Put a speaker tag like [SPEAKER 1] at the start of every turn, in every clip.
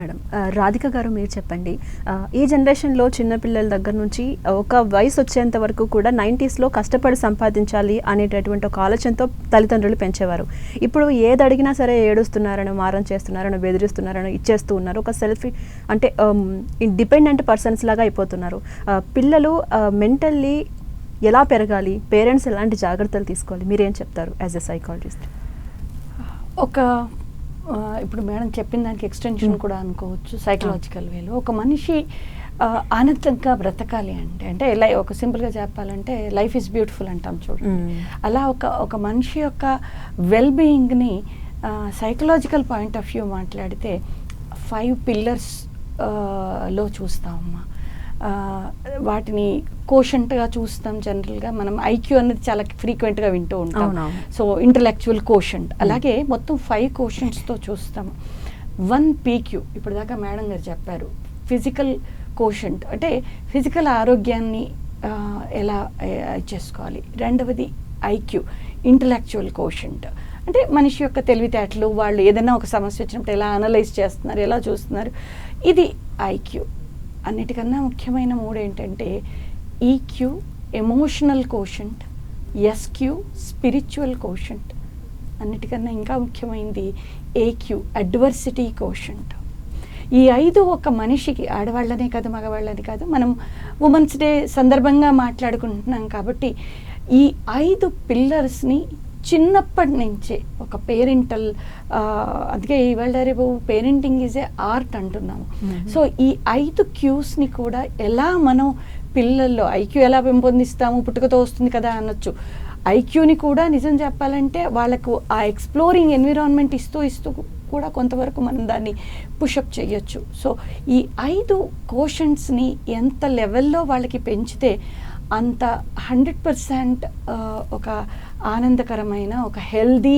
[SPEAKER 1] Madam Radhika గారు మీరు చెప్పండి. ఈ జనరేషన్లో చిన్నపిల్లల దగ్గర నుంచి ఒక వయసు వచ్చేంత వరకు కూడా 90స్లో కష్టపడి సంపాదించాలి అనేటటువంటి ఒక ఆలోచనతో తల్లిదండ్రులు పెంచేవారు. ఇప్పుడు ఏది అడిగినా సరే ఏడుస్తున్నారనో, మారం చేస్తున్నారనో, బెదిరిస్తున్నారనో ఇచ్చేస్తూ ఉన్నారు. ఒక సెల్ఫీ అంటే డిపెండెంట్ పర్సన్స్ లాగా అయిపోతున్నారు. పిల్లలు మెంటల్లీ ఎలా పెరగాలి, పేరెంట్స్ ఎలాంటి జాగ్రత్తలు తీసుకోవాలి, మీరేం చెప్తారు యాజ్ ఎ సైకాలజిస్ట్?
[SPEAKER 2] ఇప్పుడు మేడం చెప్పిన దానికి ఎక్స్టెన్షన్ కూడా అనుకోవచ్చు. సైకలాజికల్ వేలో ఒక మనిషి ఆనందంగా బ్రతకాలి అంటే ఒక సింపుల్గా చెప్పాలంటే లైఫ్ ఈజ్ బ్యూటిఫుల్ అంటాం చూడండి. అలా ఒక మనిషి యొక్క వెల్ బీయింగ్ని సైకలాజికల్ పాయింట్ ఆఫ్ వ్యూ మాట్లాడితే 5 పిల్లర్స్ లో చూస్తామమ్మా. వాటిని కోషంట్గా చూస్తాం. జనరల్గా మనం ఐక్యూ అనేది చాలా ఫ్రీక్వెంట్గా వింటూ ఉంటాం. సో ఇంటలెక్చువల్ కోషంట్, అలాగే మొత్తం 5 కోషంట్స్తో చూస్తాము. 1 పీక్యూ ఇప్పుడు దాకా మేడం గారు చెప్పారు. ఫిజికల్ కోషంట్ అంటే ఫిజికల్ ఆరోగ్యాన్ని ఎలా చేసుకోవాలి. రెండవది ఐక్యూ, ఇంటలెక్చువల్ కోషంట్ అంటే మనిషి యొక్క తెలివితేటలు, వాళ్ళు ఏదైనా ఒక సమస్య వచ్చినప్పుడు ఎలా అనలైజ్ చేస్తున్నారు, ఎలా చూస్తున్నారు, ఇది ఐక్యూ. అన్నిటికన్నా ముఖ్యమైన 3 ఏంటంటే EQ, emotional quotient, SQ, spiritual quotient. అన్నిటికన్నా ఇంకా ముఖ్యమైనది ఏక్యూ, అడ్వర్సిటీ కోషంట్. ఈ 5 ఒక మనిషికి, ఆడవాళ్ళనే కాదు మగవాళ్ళని కాదు, మనం ఉమెన్స్ డే సందర్భంగా మాట్లాడుకుంటున్నాం కాబట్టి ఈ 5 పిల్లర్స్ని చిన్నప్పటి నుంచే ఒక పేరెంటల్, అందుకే ఇవాళ రేపు పేరెంటింగ్ ఈజ్ ఏ ఆర్ట్ అంటున్నాము. సో ఈ 5 క్యూస్ని కూడా ఎలా మనం పిల్లల్లో ఐక్యూ ఎలా పెంపొందిస్తాము, పుట్టుకతో వస్తుంది కదా అనొచ్చు. ఐక్యూని కూడా నిజం చెప్పాలంటే వాళ్ళకు ఆ ఎక్స్ప్లోరింగ్ ఎన్విరాన్మెంట్ ఇస్తూ కూడా కొంతవరకు మనం దాన్ని పుషప్ చేయొచ్చు. సో ఈ 5 కోషంట్స్ని ఎంత లెవెల్లో వాళ్ళకి పెంచితే అంత 100% ఒక ఆనందకరమైన, ఒక హెల్దీ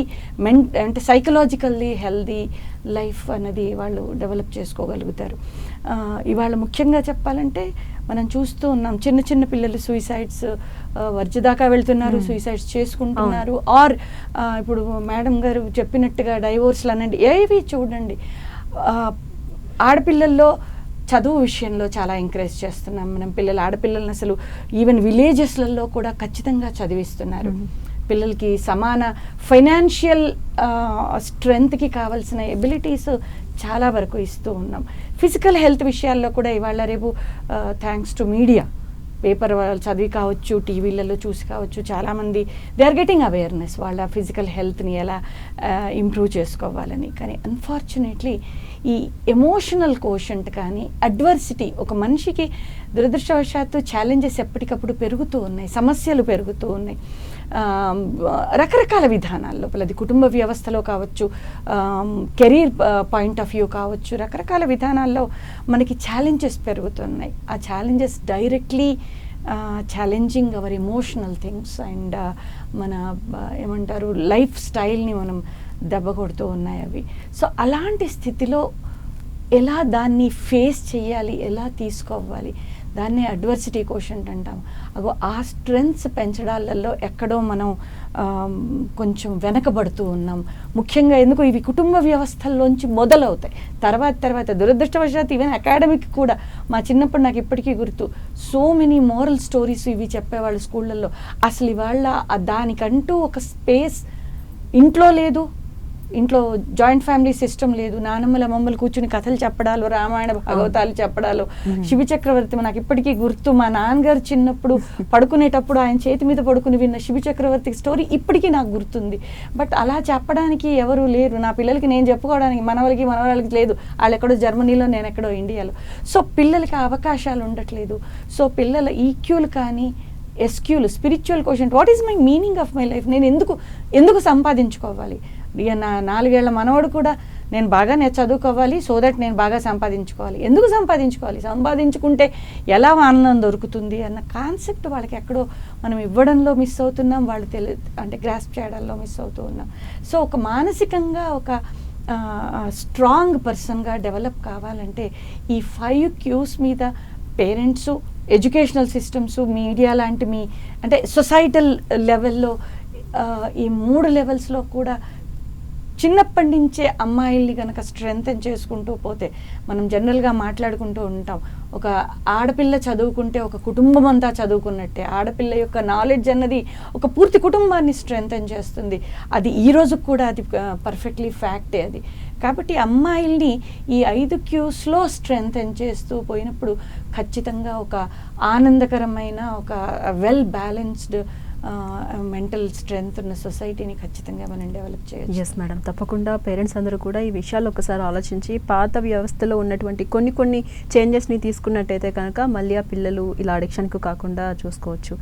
[SPEAKER 2] అంటే సైకలాజికల్లీ హెల్దీ లైఫ్ అనేది వాళ్ళు డెవలప్ చేసుకోగలుగుతారు. ఇవాళ ముఖ్యంగా చెప్పాలంటే మనం చూస్తూ ఉన్నాం, చిన్న చిన్న పిల్లలు సూసైడ్స్ వర్జ దాకా వెళ్తున్నారు, సూసైడ్స్ చేసుకుంటున్నారు. ఆర్ ఇప్పుడు మేడం గారు చెప్పినట్టుగా డైవోర్స్లు అనండి, ఏవి చూడండి. ఆడపిల్లల్లో చదువు విషయంలో చాలా ఎంకరేజ్ చేస్తున్నాం మనం. ఆడపిల్లలను అసలు ఈవెన్ విలేజెస్లలో కూడా ఖచ్చితంగా చదివిస్తున్నారు. పిల్లలకి సమాన ఫైనాన్షియల్ స్ట్రెంగ్త్కి కావాల్సిన ఎబిలిటీస్ చాలా వరకు ఇస్తూ ఉన్నాం. ఫిజికల్ హెల్త్ విషయాల్లో కూడా ఇవాళ రేపు థ్యాంక్స్ టు మీడియా, పేపర్ వాళ్ళు చదివి కావచ్చు, టీవీలలో చూసి కావచ్చు, చాలామంది దే ఆర్ గెటింగ్ అవేర్నెస్ వాళ్ళ ఫిజికల్ హెల్త్ని ఎలా ఇంప్రూవ్ చేసుకోవాలని. కానీ అన్ఫార్చునేట్లీ ఈ ఎమోషనల్ కోషంట్ కానీ అడ్వర్సిటీ, ఒక మనిషికి దురదృష్టవశాత్తు ఛాలెంజెస్ ఎప్పటికప్పుడు పెరుగుతూ ఉన్నాయి, సమస్యలు పెరుగుతూ ఉన్నాయి. రకరకాల విధానాల్లో, అది కుటుంబ వ్యవస్థలో కావచ్చు, కెరీర్ పాయింట్ ఆఫ్ వ్యూ కావచ్చు, రకరకాల విధానాల్లో మనకి ఛాలెంజెస్ పెరుగుతున్నాయి. ఆ challenges directly challenging our emotional things and మన ఏమంటారు లైఫ్ స్టైల్ని మనం దెబ్బ కొడుతూ ఉన్నాయి అవి. సో అలాంటి స్థితిలో ఎలా దాన్ని ఫేస్ చేయాలి, ఎలా తీసుకోవాలి, దాన్ని అడ్వర్సిటీ కోషంట్ అంటాం. ఆ స్ట్రెంగ్త్స్ పెంచడాలలో ఎక్కడో మనం కొంచెం వెనకబడుతూ ఉన్నాం. ముఖ్యంగా ఎందుకు ఇవి కుటుంబ వ్యవస్థల్లోంచి మొదలవుతాయి. తర్వాత దురదృష్టవశాత్తు ఈవెన్ అకాడమిక్ కూడా, మా చిన్నప్పుడు నాకు ఇప్పటికీ గుర్తు, సో మెనీ మోరల్ స్టోరీస్ ఇవి చెప్పేవాళ్ళు స్కూళ్ళల్లో. అసలు ఇవాళ దానికంటూ ఒక స్పేస్ ఇంట్లో లేదు. ఇంట్లో జాయింట్ ఫ్యామిలీ సిస్టమ్ లేదు. నానమ్మల అమ్మమ్మలు కూర్చుని కథలు చెప్పడాలు, రామాయణ భాగవతాలు చెప్పడాలు, శివ చక్రవర్తి నాకు ఇప్పటికీ గుర్తు. మా నాన్నగారు చిన్నప్పుడు పడుకునేటప్పుడు ఆయన చేతి మీద పడుకుని విన్న శివ చక్రవర్తి స్టోరీ ఇప్పటికీ నాకు గుర్తుంది. బట్ అలా చెప్పడానికి ఎవరు లేరు. నా పిల్లలకి నేను చెప్పుకోవడానికి మనవరాలకి లేదు. వాళ్ళు ఎక్కడో జర్మనీలో, నేను ఎక్కడో ఇండియాలో. సో పిల్లలకి అవకాశాలు ఉండట్లేదు. సో పిల్లల ఈక్యూలు కానీ ఎస్క్యూలు, spiritual quotient, what is my meaning of my life, నేను ఎందుకు సంపాదించుకోవాలి. నా 4 ఏళ్ల మనవాడు కూడా నేను బాగా చదువుకోవాలి, సో దట్ నేను బాగా సంపాదించుకోవాలి. ఎందుకు సంపాదించుకోవాలి, సంపాదించుకుంటే ఎలా ఆనందం దొరుకుతుంది అన్న కాన్సెప్ట్ వాళ్ళకి ఎక్కడో మనం ఇవ్వడంలో మిస్ అవుతున్నాం, వాళ్ళు అంటే గ్రాస్ప్ చేయడంలో మిస్ అవుతూ ఉన్నాం. సో ఒక మానసికంగా ఒక స్ట్రాంగ్ పర్సన్గా డెవలప్ కావాలంటే ఈ 5 క్యూస్ మీద పేరెంట్స్, ఎడ్యుకేషనల్ సిస్టమ్స్, మీడియా లాంటి అంటే సొసైటల్ లెవెల్లో ఈ 3 లెవెల్స్లో కూడా చిన్నప్పటి నుంచే అమ్మాయిల్ని కనుక స్ట్రెంగ్తెన్ చేసుకుంటూ పోతే, మనం జనరల్గా మాట్లాడుకుంటూ ఉంటాం, ఒక ఆడపిల్ల చదువుకుంటే ఒక కుటుంబం అంతా చదువుకున్నట్టే. ఆడపిల్ల యొక్క నాలెడ్జ్ అన్నది ఒక పూర్తి కుటుంబాన్ని స్ట్రెంగ్తెన్ చేస్తుంది. అది ఈ రోజు కూడా అది పర్ఫెక్ట్లీ ఫ్యాక్టే అది. కాబట్టి అమ్మాయిల్ని ఈ 5 క్యూస్లో స్ట్రెంగ్తెన్ చేస్తూ పోయినప్పుడు ఖచ్చితంగా ఒక ఆనందకరమైన, ఒక వెల్ బ్యాలెన్స్డ్ మెంటల్ స్ట్రెంగ్త్ ఉన్న సొసైటీని ఖచ్చితంగా మనం డెవలప్ చేయొచ్చు.
[SPEAKER 1] ఎస్ మేడం, తప్పకుండా పేరెంట్స్ అందరూ కూడా ఈ విషయాలు ఒకసారి ఆలోచించి పాత వ్యవస్థలో ఉన్నటువంటి కొన్ని చేంజెస్ని తీసుకున్నట్టయితే కనుక మళ్ళీ ఆ పిల్లలు ఇలా అడిక్షన్కు కాకుండా చూసుకోవచ్చు.